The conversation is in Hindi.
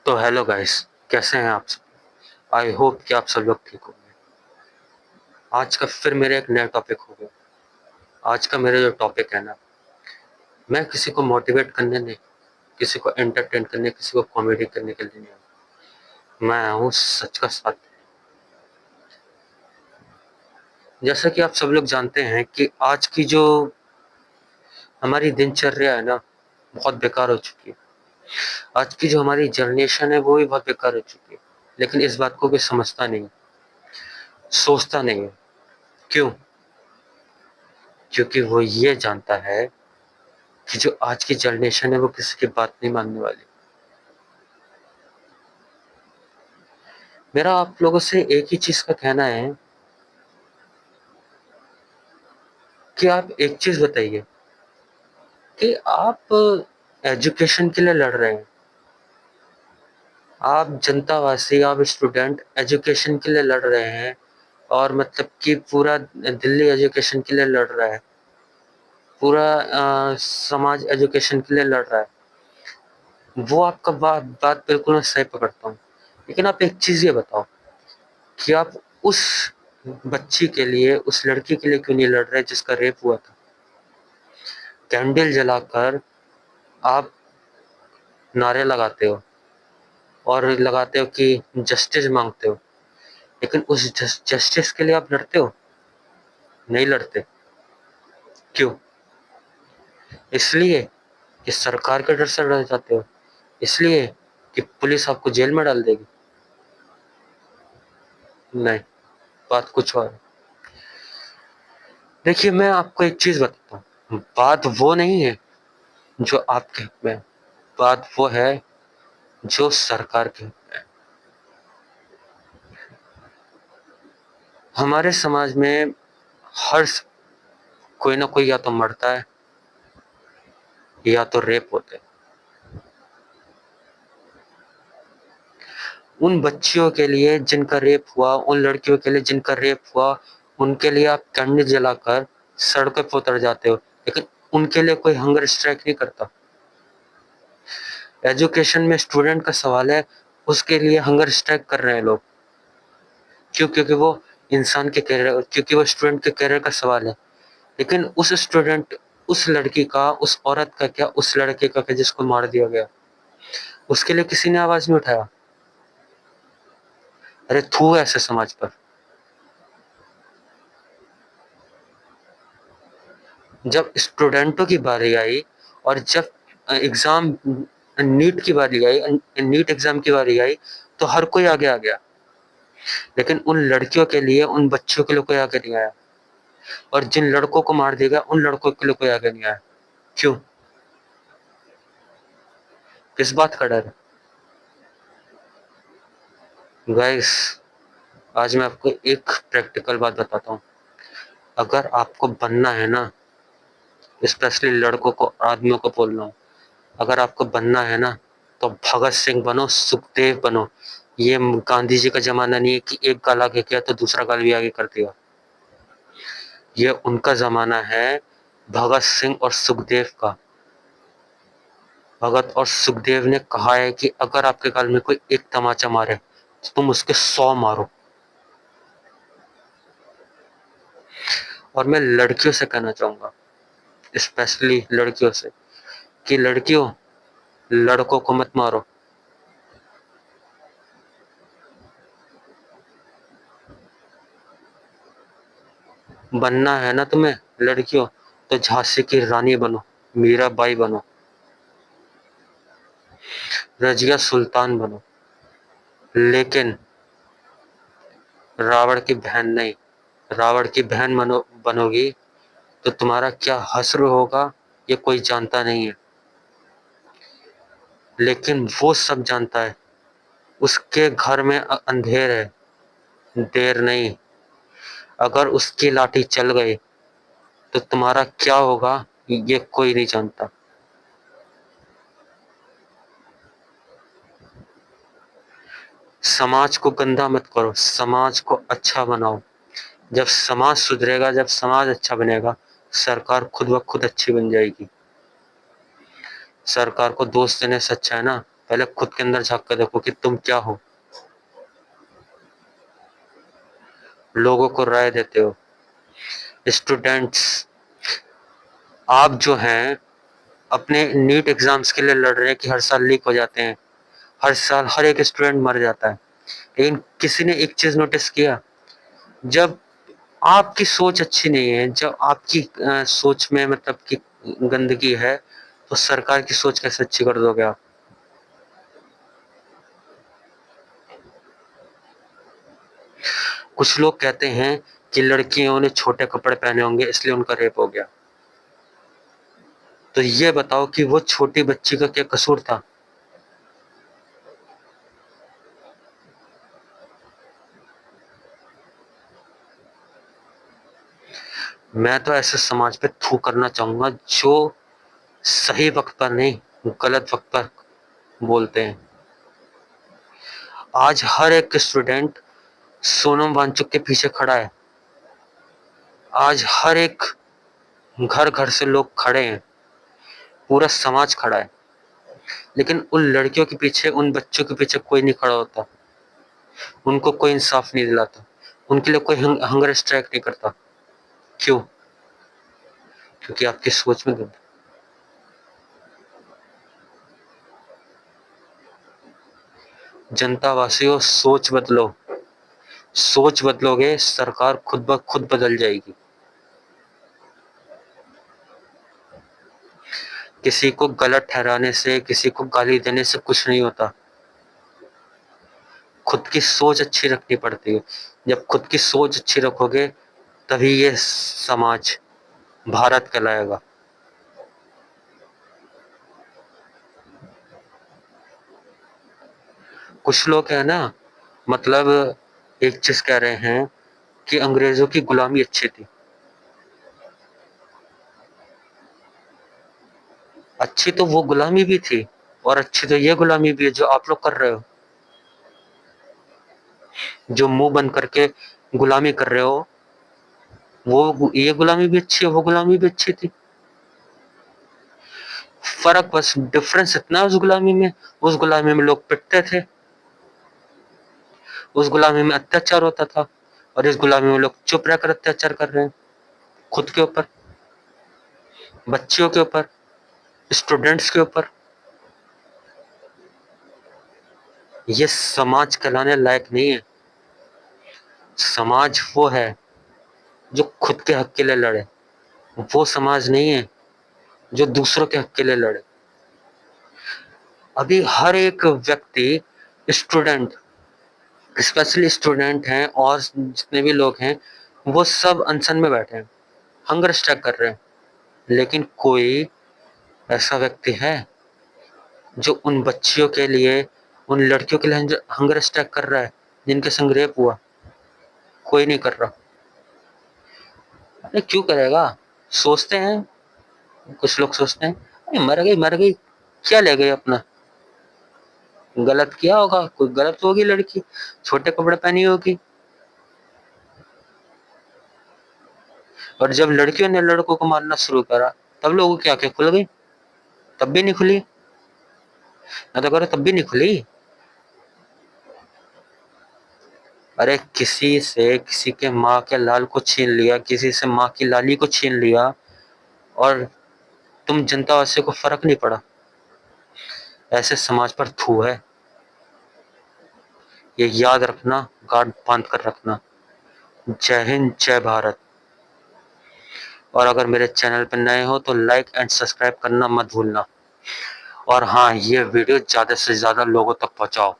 तो हेलो गाइस, कैसे हैं आप सब? आई होप कि आप सब लोग ठीक होंगे। आज का फिर मेरा एक नया टॉपिक हो गया। आज का मेरा जो टॉपिक है ना, मैं किसी को मोटिवेट करने नहीं, किसी को एंटरटेन करने, किसी को कॉमेडी करने के लिए नहीं आया। मैं आया हूँ सच का साथ। जैसा कि आप सब लोग जानते हैं कि आज की जो हमारी दिनचर्या है ना, बहुत बेकार हो चुकी है। आज की जो हमारी जनरेशन है वो भी बहुत बेकार हो चुकी है। लेकिन इस बात को कोई समझता नहीं, सोचता नहीं है। क्यों? क्योंकि वो ये जानता है कि जो आज की जनरेशन है वो किसी की बात नहीं मानने वाली। मेरा आप लोगों से एक ही चीज का कहना है कि आप एक चीज बताइए कि आप एजुकेशन के लिए लड़ रहे हैं। आप जनतावासी, आप स्टूडेंट एजुकेशन के लिए लड़ रहे हैं, और मतलब कि पूरा दिल्ली एजुकेशन के लिए लड़ रहा है, पूरा समाज एजुकेशन के लिए लड़ रहा है। वो आपका बात बिल्कुल मैं सही पकड़ता हूँ। लेकिन आप एक चीज ये बताओ कि आप उस बच्ची के लिए, उस लड़की के लिए क्यों नहीं लड़ रहे जिसका रेप हुआ था? कैंडल जलाकर आप नारे लगाते हो और लगाते हो कि जस्टिस मांगते हो, लेकिन उस जस्टिस के लिए आप लड़ते हो? नहीं लड़ते। क्यों? इसलिए कि सरकार के डर से लड़ जाते हो? इसलिए कि पुलिस आपको जेल में डाल देगी? नहीं, बात कुछ और है। देखिए, मैं आपको एक चीज बताता हूँ। बात वो नहीं है जो आपके हक में है, बात वो है जो सरकार के हक में है। हमारे समाज में हर कोई ना कोई या तो मरता है या तो रेप होते हैं। उन बच्चियों के लिए जिनका रेप हुआ, उन लड़कियों के लिए जिनका रेप हुआ, उनके लिए आप कैंडल जलाकर सड़कों पर उतर जाते हो, लेकिन उनके लिए कोई हंगर स्ट्राइक नहीं करता। एजुकेशन में स्टूडेंट का सवाल है, उसके लिए हंगर स्ट्राइक कर रहे हैं लोग। क्यों? क्योंकि वो इंसान के कैरियर, क्योंकि वो स्टूडेंट के कैरियर का सवाल है। लेकिन उस स्टूडेंट, उस लड़की का, उस औरत का क्या, उस लड़के का क्या जिसको मार दिया गया, उसके लिए किसी ने आवाज नहीं उठाया? अरे थू ऐसे समाज पर। जब स्टूडेंटों की बारी आई और जब एग्जाम, नीट की बारी आई, नीट एग्जाम की बारी आई, तो हर कोई आगे आ गया। लेकिन उन लड़कियों के लिए, उन बच्चों के लिए कोई आगे नहीं आया। और जिन लड़कों को मार दिया गया, उन लड़कों के लिए कोई आगे नहीं आया। क्यों? किस बात का डर है? गाइस, आज मैं आपको एक प्रैक्टिकल बात बताता हूँ। अगर आपको बनना है ना, स्पेशली लड़कों को, आदमियों को बोल रहा हूँ, अगर आपको बनना है ना, तो भगत सिंह बनो, सुखदेव बनो। ये गांधी जी का जमाना नहीं है कि एक गाल आगे किया तो दूसरा गाल भी आगे कर दिया। ये उनका जमाना है, भगत सिंह और सुखदेव का। भगत और सुखदेव ने कहा है कि अगर आपके गाल में कोई एक तमाचा मारे तो तुम उसके 100 मारो। और मैं लड़कियों से कहना चाहूंगा, स्पेशली लड़कियों से, कि लड़कियों, लड़कों को मत मारो। बनना है ना तुम्हें लड़कियों, तो झांसी की रानी बनो, मीराबाई बनो, रजिया सुल्तान बनो। लेकिन रावण की बहन नहीं। रावण की बहन बनोगी तो तुम्हारा क्या हश्र होगा, ये कोई जानता नहीं है। लेकिन वो सब जानता है। उसके घर में अंधेर है, देर नहीं। अगर उसकी लाठी चल गई तो तुम्हारा क्या होगा, ये कोई नहीं जानता। समाज को गंदा मत करो, समाज को अच्छा बनाओ। जब समाज सुधरेगा, जब समाज अच्छा बनेगा, सरकार खुद ब खुद अच्छी बन जाएगी। सरकार को दोष देने से अच्छा है ना पहले खुद के अंदर झाँक कर देखो कि तुम क्या हो। लोगों को राय देते हो। स्टूडेंट्स, आप जो हैं अपने नीट एग्जाम्स के लिए लड़ रहे हैं कि हर साल लीक हो जाते हैं, हर साल हर एक स्टूडेंट मर जाता है। लेकिन किसी ने एक चीज नोटिस किया, जब आपकी सोच अच्छी नहीं है, जब आपकी सोच में मतलब कि गंदगी है, तो सरकार की सोच कैसे अच्छी कर दोगे आप? कुछ लोग कहते हैं कि लड़कियों ने छोटे कपड़े पहने होंगे इसलिए उनका रेप हो गया। तो ये बताओ कि वो छोटी बच्ची का क्या कसूर था? मैं तो ऐसे समाज पे थू करना चाहूंगा जो सही वक्त पर नहीं, गलत वक्त पर बोलते हैं। आज हर एक स्टूडेंट सोनम वांगचुक के पीछे खड़ा है। आज हर एक घर घर से लोग खड़े हैं, पूरा समाज खड़ा है। लेकिन उन लड़कियों के पीछे, उन बच्चों के पीछे कोई नहीं खड़ा होता। उनको कोई इंसाफ नहीं दिलाता। उनके लिए कोई हंगर स्ट्राइक नहीं करता। क्यों? क्योंकि आपकी सोच में गंद। जनता वासियों, सोच बदलो। सोच बदलोगे, सरकार खुद ब खुद बदल जाएगी। किसी को गलत ठहराने से, किसी को गाली देने से कुछ नहीं होता। खुद की सोच अच्छी रखनी पड़ती है। जब खुद की सोच अच्छी रखोगे, तभी ये समाज भारत कहलाएगा। कुछ लोग है ना, मतलब एक चीज कह रहे हैं कि अंग्रेजों की गुलामी अच्छी थी। अच्छी तो वो गुलामी भी थी, और अच्छी तो ये गुलामी भी है जो आप लोग कर रहे हो। जो मुंह बंद करके गुलामी कर रहे हो, वो ये गुलामी भी अच्छी है, वो गुलामी भी अच्छी थी। फर्क बस डिफरेंस इतना है उस गुलामी में, उस गुलामी में लोग पिटते थे, उस गुलामी में अत्याचार होता था, और इस गुलामी में लोग चुप रहकर अत्याचार कर रहे हैं। खुद के ऊपर, बच्चियों के ऊपर, स्टूडेंट्स के ऊपर। ये समाज कहलाने लायक नहीं है। समाज वो है जो खुद के हक के लिए लड़े। वो समाज नहीं है जो दूसरों के हक के लिए लड़े। अभी हर एक व्यक्ति, स्टूडेंट, स्पेशली स्टूडेंट हैं और जितने भी लोग हैं, वो सब अनशन में बैठे हैं, हंगर स्ट्राइक कर रहे हैं। लेकिन कोई ऐसा व्यक्ति है जो उन बच्चियों के लिए, उन लड़कियों के लिए हंगर स्ट्राइक कर रहा है जिनके संग रेप हुआ? कोई नहीं कर रहा। अरे क्यों करेगा? सोचते हैं, कुछ लोग सोचते हैं अरे मर गई मर गई, क्या ले गई अपना? गलत किया होगा, कोई गलत होगी लड़की, छोटे कपड़े पहनी होगी। और जब लड़कियों ने लड़कों को मारना शुरू करा, तब लोगों की आंखें खुल गई। तब भी नहीं खुली। मैं तो कह रहा तब भी नहीं खुली। अरे किसी से, किसी के माँ के लाल को छीन लिया, किसी से माँ की लाली को छीन लिया, और तुम जनता वासियों को फर्क नहीं पड़ा। ऐसे समाज पर थू है। ये याद रखना, गांठ बांध कर रखना। जय हिंद, जय भारत। और अगर मेरे चैनल पर नए हो तो लाइक एंड सब्सक्राइब करना मत भूलना। और हाँ, ये वीडियो ज्यादा से ज्यादा लोगों तक पहुंचाओ।